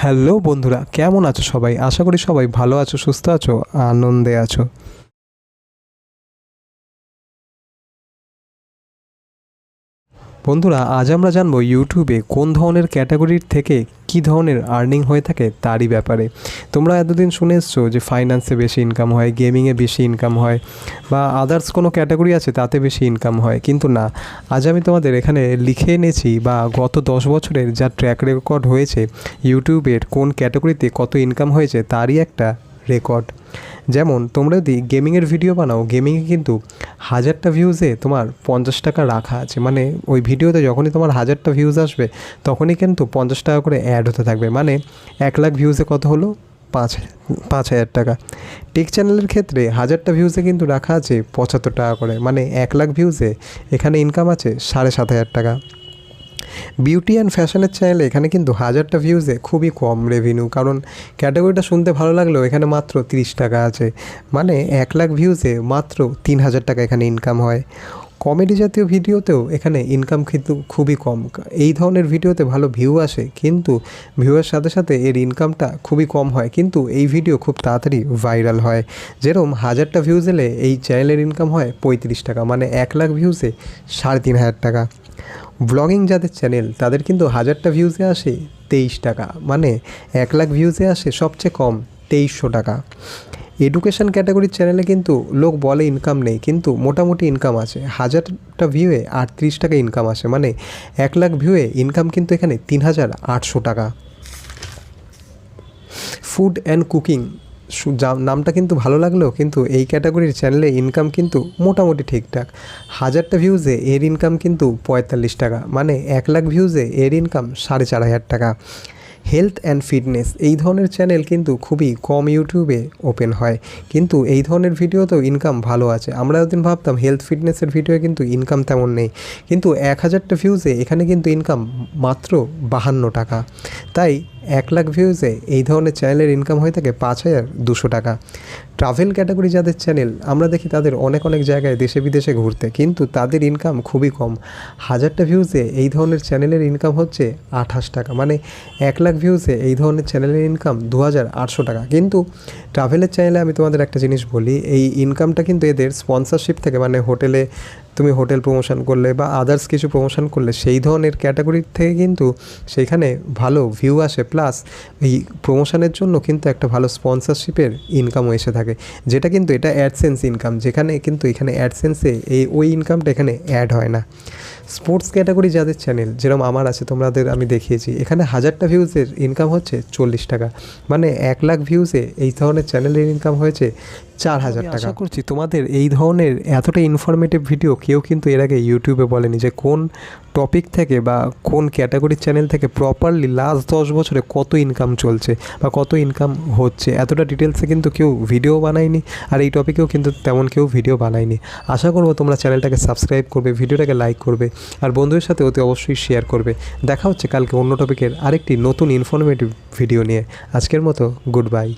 Hello বন্ধুরা, কেমন আছো সবাই? আশা করি সবাই ভালো আছো, সুস্থ আছো, আনন্দে আছো। বন্ধুরা, আজ আমরা জানবো ইউটিউবে কোন ধরনের ক্যাটাগরির থেকে কী ধরনের আর্নিং হয়ে থাকে তারই ব্যাপারে। তোমরা এতদিন শুনে এসছো যে ফাইন্যান্সে বেশি ইনকাম হয়, গেমিংয়ে বেশি ইনকাম হয়, বা আদার্স কোনো ক্যাটাগরি আছে তাতে বেশি ইনকাম হয়, কিন্তু না, আজ আমি তোমাদের এখানে লিখে এনেছি বা গত 10 বছরের যা ট্র্যাক রেকর্ড হয়েছে ইউটিউবের কোন ক্যাটাগরিতে কত ইনকাম হয়েছে তারই একটা রেকর্ড। যেমন তোমরা যদি গেমিংয়ের ভিডিও বানাও, গেমিংয়ে কিন্তু 1000টা ভিউজে তোমার 50 টাকা রাখা আছে, মানে ওই ভিডিওতে যখনই তোমার 1000টা ভিউজ আসবে তখনই কিন্তু 50 টাকা করে অ্যাড হতে থাকবে, মানে 1 লাখ ভিউজে কত হলো? 5,000 টাকা। টেক চ্যানেলের ক্ষেত্রে 1000টা ভিউজে কিন্তু রাখা আছে 75 টাকা করে, মানে 1 লাখ ভিউজে এখানে ইনকাম আছে 7,500 টাকা। বিউটি অ্যান্ড ফ্যাশনের চ্যানেলে এখানে কিন্তু 1000টা ভিউজে খুবই কম রেভিনিউ, কারণ ক্যাটাগরিটা শুনতে ভালো লাগলেও এখানে মাত্র 30 টাকা আছে, মানে 1 লাখ ভিউজে মাত্র 3,000 টাকা এখানে ইনকাম হয়। কমেডি জাতীয় ভিডিওতেও এখানে ইনকাম কিন্তু খুবই কম। এই ধরনের ভিডিওতে ভালো ভিউ আসে, কিন্তু ভিউয়ের সাথে সাথে এর ইনকামটা খুবই কম হয়, কিন্তু এই ভিডিও খুব তাড়াতাড়ি ভাইরাল হয়। যেরকম 1000টা ভিউজ এলে এই চ্যানেলের ইনকাম হয় 35 টাকা, মানে 1 লাখ ভিউজে 3,500 টাকা। ব্লগিং যাদের চ্যানেল তাদের কিন্তু 1000টা ভিউজে আসে 23 টাকা, মানে 1 লাখ ভিউজে আসে সবচেয়ে কম 2300 টাকা। এডুকেশন ক্যাটাগরির চ্যানেলে কিন্তু লোক বলে ইনকাম নেই, কিন্তু মোটামুটি ইনকাম আছে। 1000টা ভিউয়ে 38 টাকা ইনকাম আসে, মানে 1 লাখ ভিউয়ে ইনকাম কিন্তু এখানে 3,800 টাকা। ফুড অ্যান্ড কুকিং নামটা কিন্তু ভালো লাগলেও কিন্তু এই ক্যাটাগরির চ্যানেলে ইনকাম কিন্তু মোটামুটি ঠিকঠাক। 1000টা ভিউজে এর ইনকাম কিন্তু 45 টাকা, মানে 1 লাখ ভিউজে এর ইনকাম 4,500 টাকা। হেলথ অ্যান্ড ফিটনেস এই ধরনের চ্যানেল কিন্তু খুবই কম ইউটিউবে ওপেন হয়, কিন্তু এই ধরনের ভিডিওতেও ইনকাম ভালো আছে। আমরা একদিন ভাবতাম হেলথ ফিটনেসের ভিডিও কিন্তু ইনকাম তেমন নেই, কিন্তু 1000টা ভিউজে এখানে কিন্তু ইনকাম মাত্র 52 টাকা। তাই 1 লাখ ভিউজে এই ধরনের চ্যানেলের ইনকাম হয়ে থাকে 5,200 টাকা। ট্রাভেল ক্যাটাগরি যাদের চ্যানেল আমরা দেখি তাদের অনেক অনেক জায়গায় দেশে বিদেশে ঘুরতে, কিন্তু তাদের ইনকাম খুবই কম। 1000টা ভিউজে এই ধরনের চ্যানেলের ইনকাম হচ্ছে 28 টাকা, মানে 1 লাখ ভিউজে এই ধরনের চ্যানেলের ইনকাম 2,800 টাকা। কিন্তু ট্রাভেলের চ্যানেলে আমি তোমাদের একটা জিনিস বলি, এই ইনকামটা কিন্তু এদের স্পন্সরশিপ থেকে, মানে হোটেলে তুমি হোটেল প্রমোশন করলে বা আদার্স কিছু প্রমোশন করলে সেই ধরনের ক্যাটাগরির থেকে কিন্তু সেইখানে ভালো ভিউ আসে, প্লাস এই প্রমোশনের জন্য কিন্তু একটা ভালো স্পন্সরশিপের ইনকামও এসে থাকে, যেটা কিন্তু এটা অ্যাডসেন্স ইনকাম, যেখানে কিন্তু এখানে অ্যাডসেন্সে ওই ইনকামটা এখানে অ্যাড হয় না। স্পোর্টস ক্যাটাগরি যাদের চ্যানেল যেরকম আমার আছে, তোমাদের আমি দেখিয়েছি, এখানে 1000টা ভিউজের ইনকাম হচ্ছে 40 টাকা, মানে 1 লাখ ভিউজে এই ধরনের চ্যানেলের ইনকাম হয়েছে 4,000 টাকা। আশা করছি তোমাদের এই ধরনের এতটা ইনফরমেটিভ ভিডিও কেউ কিন্তু এর আগে ইউটিউবে বলেনি, যে কোন টপিক থেকে বা কোন ক্যাটাগরির চ্যানেল থেকে প্রপারলি লাস্ট 10 বছরে কত ইনকাম চলছে বা কত ইনকাম হচ্ছে, এতটা ডিটেলসে কিন্তু কেউ ভিডিও বানায়নি, আর এই টপিকেও কিন্তু তেমন কেউ ভিডিও বানায়নি। আশা করবো তোমরা চ্যানেলটাকে সাবস্ক্রাইব করবে, ভিডিওটাকে লাইক করবে, আর বন্ধুদের সাথে অতি অবশ্যই শেয়ার করবে। দেখা হচ্ছে কালকে অন্য টপিকের আরেকটি নতুন ইনফরমেটিভ ভিডিও নিয়ে। আজকের মতো গুড বাই।